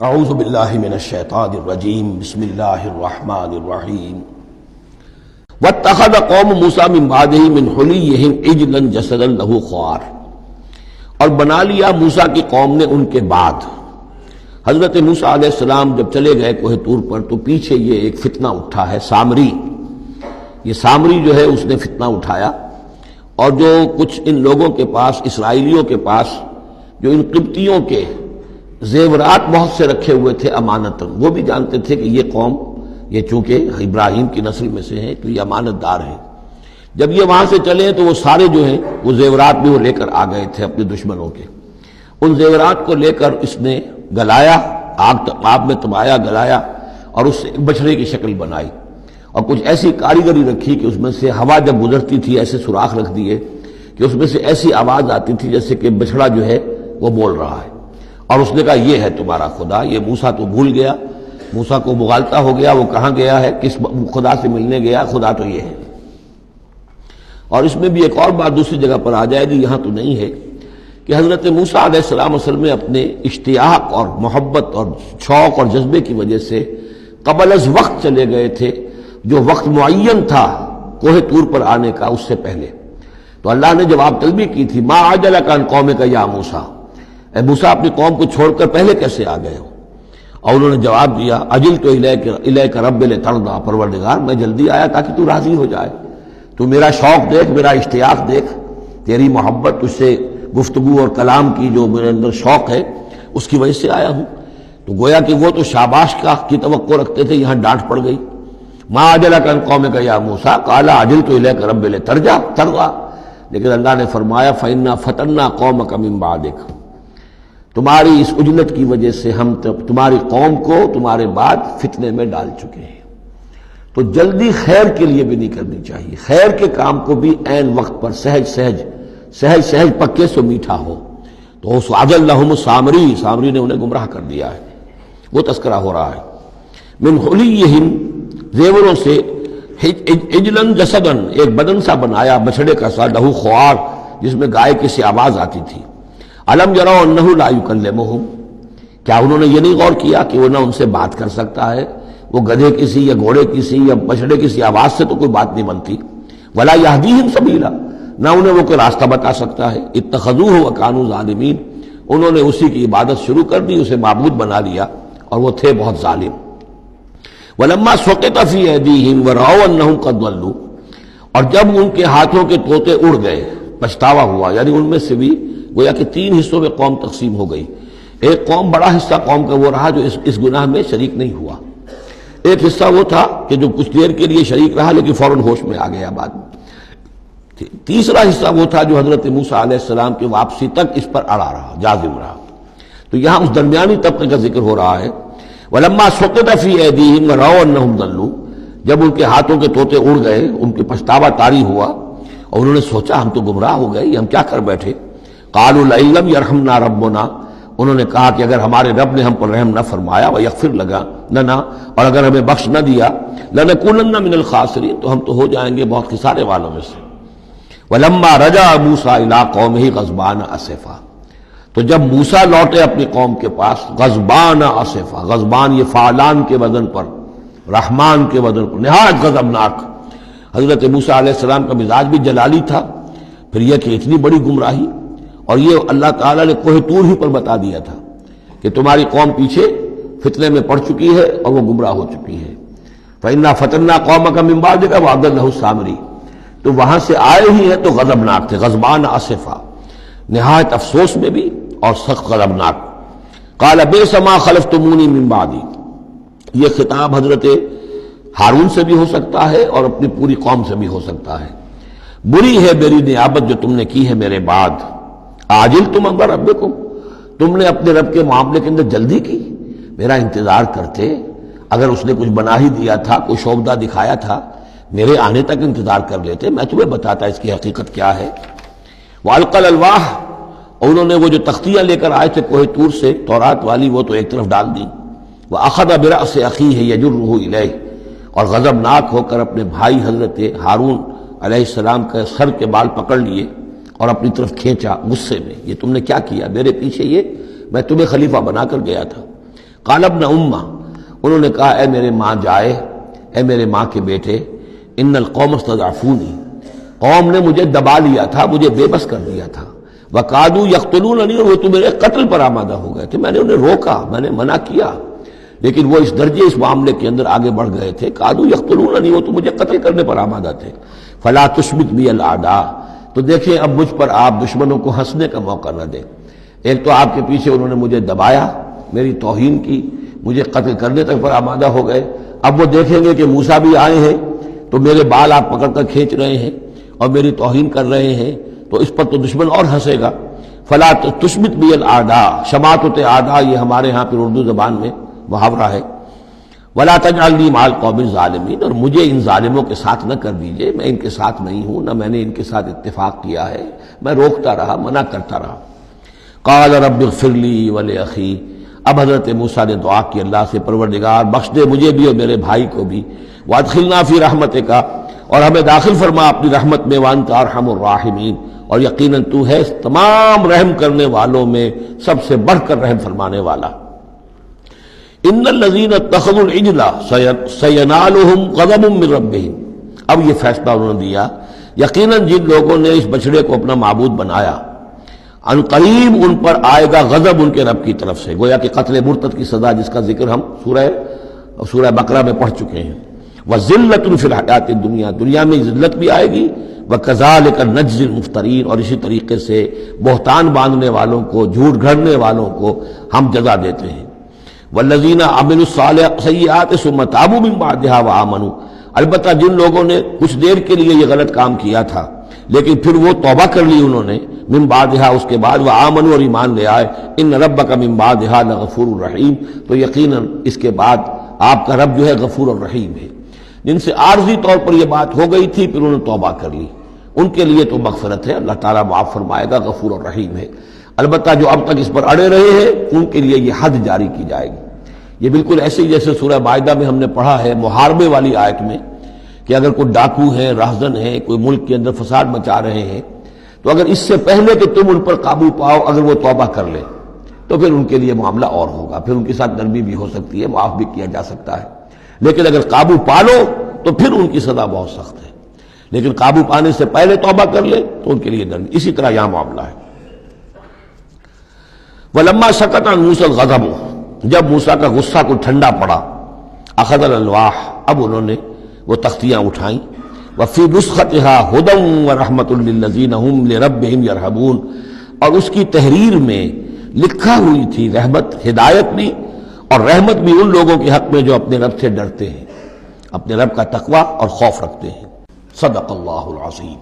اعوذ باللہ من الشیطان الرجیم بسم اللہ الرحمن الرحیم واتخذ قوم موسیٰ من بعدہ من حلیہم عجلا جسدا لہ خوار، اور بنا لیا موسیٰ کی قوم نے ان کے بعد، حضرت موسیٰ علیہ السلام جب چلے گئے کوہ طور پر تو پیچھے یہ ایک فتنہ اٹھا ہے سامری، یہ سامری جو ہے اس نے فتنہ اٹھایا، اور جو کچھ ان لوگوں کے پاس، اسرائیلیوں کے پاس جو ان قبطیوں کے زیورات بہت سے رکھے ہوئے تھے امانتاً، وہ بھی جانتے تھے کہ یہ قوم، یہ چونکہ ابراہیم کی نسل میں سے ہیں تو یہ امانت دار ہیں، جب یہ وہاں سے چلے تو وہ سارے جو ہیں وہ زیورات بھی وہ لے کر آ گئے تھے اپنے دشمنوں کے، ان زیورات کو لے کر اس نے گلایا، آگ میں تمایا، گلایا، اور اس سے ایک بچھڑے کی شکل بنائی، اور کچھ ایسی کاریگری رکھی کہ اس میں سے ہوا جب گزرتی تھی ایسے سوراخ رکھ دیے کہ اس میں سے ایسی آواز آتی تھی جیسے کہ بچھڑا جو ہے وہ بول رہا ہے، اور اس نے کہا یہ ہے تمہارا خدا۔ یہ موسیٰ تو بھول گیا، موسیٰ کو مغالطہ ہو گیا، وہ کہاں گیا ہے، کس خدا سے ملنے گیا، خدا تو یہ ہے۔ اور اس میں بھی ایک اور بات دوسری جگہ پر آ جائے گی، یہاں تو نہیں ہے، کہ حضرت موسیٰ علیہ السلام اصل میں اپنے اشتیاق اور محبت اور شوق اور جذبے کی وجہ سے قبل از وقت چلے گئے تھے، جو وقت معین تھا کوہ طور پر آنے کا اس سے پہلے۔ تو اللہ نے جواب طلبی کی تھی، ما عجلک عن قومک یا موسیٰ، اے موسیٰ اپنی قوم کو چھوڑ کر پہلے کیسے آ گئے ہو؟ اور انہوں نے جواب دیا، اجلت الیک رب لترضیٰ، پروردگار میں جلدی آیا تاکہ تو راضی ہو جائے، تو میرا شوق دیکھ، میرا اشتیاق دیکھ، تیری محبت، تجھ سے گفتگو اور کلام کی جو میرے اندر شوق ہے اس کی وجہ سے آیا ہوں۔ تو گویا کہ وہ تو شاباش کی توقع رکھتے تھے، یہاں ڈانٹ پڑ گئی، ما عجلک عن قومک یا موسیٰ قال عجلت الیک رب لترضیٰ، لیکن اللہ نے فرمایا فإنا فتنا قومک من بعدک، تمہاری اس عجلت کی وجہ سے ہم تمہاری قوم کو تمہارے بعد فتنے میں ڈال چکے ہیں۔ تو جلدی خیر کے لیے بھی نہیں کرنی چاہیے، خیر کے کام کو بھی عین وقت پر سہج پکے سو میٹھا ہو۔ تو عجل لہم السامری نے انہیں گمراہ کر دیا ہے، وہ تذکرہ ہو رہا ہے۔ من حلیہم، زیوروں سے، عجلاً جسداً، ایک بدن سا بنایا بچھڑے کا سا، لہو خوار، جس میں گائے کی سی آواز آتی تھی۔ الم یروا انہ لا یکلمہم، کیا انہوں نے یہ نہیں غور کیا کہ وہ نہ ان سے بات کر سکتا ہے، وہ گدھے کی سی یا گھوڑے کی سی یا بچھڑے کی سی آواز سے تو کوئی بات نہیں بنتی، ولا یہدیہم سبیلا، نہ انہیں وہ کوئی راستہ بتا سکتا ہے، اتخذوہ وکانوا ظالمین، انہوں نے اسی کی عبادت شروع کر دی، اسے معبود بنا لیا، اور وہ تھے بہت ظالم۔ ولما سقط فی ایدیہم ورأوا انہم قد ضلوا، اور جب ان کے ہاتھوں کے طوطے اڑ گئے، پچھتاوا ہوا، یعنی ان میں سے بھی گویا کہ 3 حصوں میں قوم تقسیم ہو گئی۔ ایک قوم، بڑا حصہ قوم کا وہ رہا جو اس گناہ میں شریک نہیں ہوا، ایک حصہ وہ تھا کہ جو کچھ دیر کے لیے شریک رہا لیکن فوراً ہوش میں آ گیا بعد میں، تیسرا حصہ وہ تھا جو حضرت موسیٰ علیہ السلام کی واپسی تک اس پر اڑا رہا، جازم رہا۔ تو یہاں اس درمیانی طبقے کا ذکر ہو رہا ہے، وَلَمَّا سُقِطَ فِي أَيْدِيهِمْ وَرَأَوْا أَنَّهُمْ ضَلُّوا، جب ان کے ہاتھوں کے طوطے اڑ گئے، ان کے پچھتاوا طاری ہوا، اور انہوں نے سوچا ہم تو گمراہ ہو گئے، یہ ہم کیا کر بیٹھے۔ قالوا لئن لم يرحمنا ربنا، انہوں نے کہا کہ اگر ہمارے رب نے ہم پر رحم نہ فرمایا، ویغفر لنا، اور اگر ہمیں بخش نہ دیا، لنکونن من الخاسرین، تو ہم تو ہو جائیں گے بہت خسارے والوں میں سے۔ ولما رجع موسیٰ الی قومہ غضبان اسفا، تو جب موسیٰ لوٹے اپنی قوم کے پاس، غضبان اسفا، غضبان یہ فعلان کے وزن پر، رحمان کے وزن پر، نہایت غضبناک۔ حضرت موسیٰ علیہ السلام کا مزاج بھی جلالی تھا، پھر یہ کہ اتنی بڑی گمراہی، اور یہ اللہ تعالیٰ نے کوہ طور ہی پر بتا دیا تھا کہ تمہاری قوم پیچھے فتنے میں پڑ چکی ہے اور وہ گمراہ ہو چکی ہے۔ فَإِنَّا فَتَنَّا قَوْمَكَ مِن بَعْدِكَ وَأَضَلَّهُ السَّامِرِي، تو وہاں سے آئے ہی ہیں تو غضبناک تھے، غضبان آصفا، نہایت افسوس میں بھی اور سخت غضبناک۔ قَالَ بِئْسَ مَا خَلَفْتُمُونِي مِن بَعْدِي، یہ خطاب حضرت ہارون سے بھی ہو سکتا ہے اور اپنی پوری قوم سے بھی ہو سکتا ہے۔ بری ہے میری نیابت جو تم نے کی ہے میرے بعد، عاجلتم امر ربکم، تم نے اپنے رب کے معاملے کے اندر جلدی کی، میرا انتظار کرتے، اگر اس نے کچھ بنا ہی دیا تھا، کوئی شوبدہ دکھایا تھا، میرے آنے تک انتظار کر لیتے، میں تمہیں بتاتا اس کی حقیقت کیا ہے۔ وَأَلْقَى الْأَلْوَاحَ، اور انہوں نے وہ جو تختیاں لے کر آئے تھے کوہ طور سے تورات والی، وہ تو ایک طرف ڈال دی۔ وَأَخَذَ بِرَأْسِ أَخِيهِ يَجُرُّهُ إِلَيْهِ، اور غضبناک ہو کر اپنے بھائی حضرت ہارون علیہ السلام کے سر کے بال پکڑ لیے اور اپنی طرف کھینچا غصے میں، یہ تم نے کیا کیا، میرے پیچھے یہ میں تمہیں خلیفہ بنا کر گیا تھا۔ قال ابن امہ، انہوں نے کہا اے میرے ماں جائے، اے میرے ماں کے بیٹے، ان القوم استضعفونی، قوم نے مجھے دبا لیا تھا، مجھے بے بس کر دیا تھا، وقعدوا یقتلوننی، اور وہ تو میرے قتل پر آمادہ ہو گئے تھے، میں نے انہیں روکا، میں نے منع کیا، لیکن وہ اس درجے اس معاملے کے اندر آگے بڑھ گئے تھے، قعدوا یقتلوننی، وہ تو مجھے قتل کرنے پر آمادہ تھے، فلا تشمت بی الاعداء، تو دیکھیں اب مجھ پر آپ دشمنوں کو ہنسنے کا موقع نہ دیں۔ ایک تو آپ کے پیچھے انہوں نے مجھے دبایا، میری توہین کی، مجھے قتل کرنے تک پر آمادہ ہو گئے، اب وہ دیکھیں گے کہ موسیٰ بھی آئے ہیں تو میرے بال آپ پکڑ کر کھینچ رہے ہیں اور میری توہین کر رہے ہیں، تو اس پر تو دشمن اور ہنسے گا۔ فلا تشمت بی الاعداء، شماتت اعداء یہ ہمارے ہاں پھر اردو زبان میں محاورہ ہے، ولا تجعلنی مع القوم الظالمین، اور مجھے ان ظالموں کے ساتھ نہ کر دیجئے، میں ان کے ساتھ نہیں ہوں، نہ میں نے ان کے ساتھ اتفاق کیا ہے، میں روکتا رہا، منع کرتا رہا۔ قال رب اغفر لی ولأخی، اب حضرت موسیٰ نے دعا کی اللہ سے، پروردگار بخش دے مجھے بھی اور میرے بھائی کو بھی، وادخلنا فی رحمتک، اور ہمیں داخل فرما اپنی رحمت میں، وانت ارحم الراحمین، اور یقیناً تو ہے تمام رحم کرنے والوں میں سب سے بڑھ کر رحم فرمانے والا۔ ان الذین اتخذوا العجل سینالہم غضب من ربہم، اب یہ فیصلہ انہوں نے دیا، یقیناً جن لوگوں نے اس بچڑے کو اپنا معبود بنایا، ان قریب ان پر آئے گا غضب ان کے رب کی طرف سے، گویا کہ قتل مرتد کی سزا جس کا ذکر ہم سورہ بقرہ میں پڑھ چکے ہیں۔ وذلۃ فی الحیات الدنیا، دنیا میں ذلت بھی آئے گی، وکذالک نجزی المفترین، اور اسی طریقے سے بہتان باندھنے والوں کو، جھوٹ گھڑنے والوں کو ہم جزا دیتے ہیں۔ والذین عملوا السیئات ثم تابوا من بعدها وآمنوا، البتہ جن لوگوں نے کچھ دیر کے لیے یہ غلط کام کیا تھا لیکن پھر وہ توبہ کر لی انہوں نے، من بعدها اس کے بعد، وآمنوا اور ایمان لے آئے، ان ربک من بعدها لغفور الرحیم، تو یقیناً اس کے بعد آپ کا رب جو ہے غفور الرحیم ہے۔ جن سے عارضی طور پر یہ بات ہو گئی تھی پھر انہوں نے توبہ کر لی، ان کے لیے تو مغفرت ہے، اللہ تعالیٰ معاف فرمائے گا، غفور الرحیم ہے۔ البتہ جو اب تک اس پر اڑے رہے ہیں ان کے لیے یہ حد جاری کی جائے گی۔ یہ بالکل ایسے ہی جیسے سورہ مائدہ میں ہم نے پڑھا ہے محاربے والی آیت میں، کہ اگر کوئی ڈاکو ہیں، راہزن ہیں، کوئی ملک کے اندر فساد مچا رہے ہیں، تو اگر اس سے پہلے کہ تم ان پر قابو پاؤ اگر وہ توبہ کر لے تو پھر ان کے لیے معاملہ اور ہوگا، پھر ان کے ساتھ نرمی بھی ہو سکتی ہے، معاف بھی کیا جا سکتا ہے، لیکن اگر قابو پا لو تو پھر ان کی سزا بہت سخت ہے، لیکن قابو پانے سے پہلے توبہ کر لے تو ان کے لیے نرمی۔ اسی طرح یہاں معاملہ ہے۔ وَلَمَّا سَكَتَ عَنْ مُوسَى الْغَضَبُ، جب موسیٰ کا غصہ کو ٹھنڈا پڑا، أَخَذَ الْأَلْوَاحَ، اب انہوں نے وہ تختیاں اٹھائیں، وَفِي نُسْخَتِهَا هُدًى وَرَحْمَةٌ لِّلَّذِينَ هُمْ لِرَبِّهِمْ يَرْهَبُونَ، اور اس کی تحریر میں لکھا ہوئی تھی رحمت، ہدایت بھی اور رحمت بھی ان لوگوں کے حق میں جو اپنے رب سے ڈرتے ہیں، اپنے رب کا تقوی اور خوف رکھتے ہیں۔ صدق اللہ العظیم۔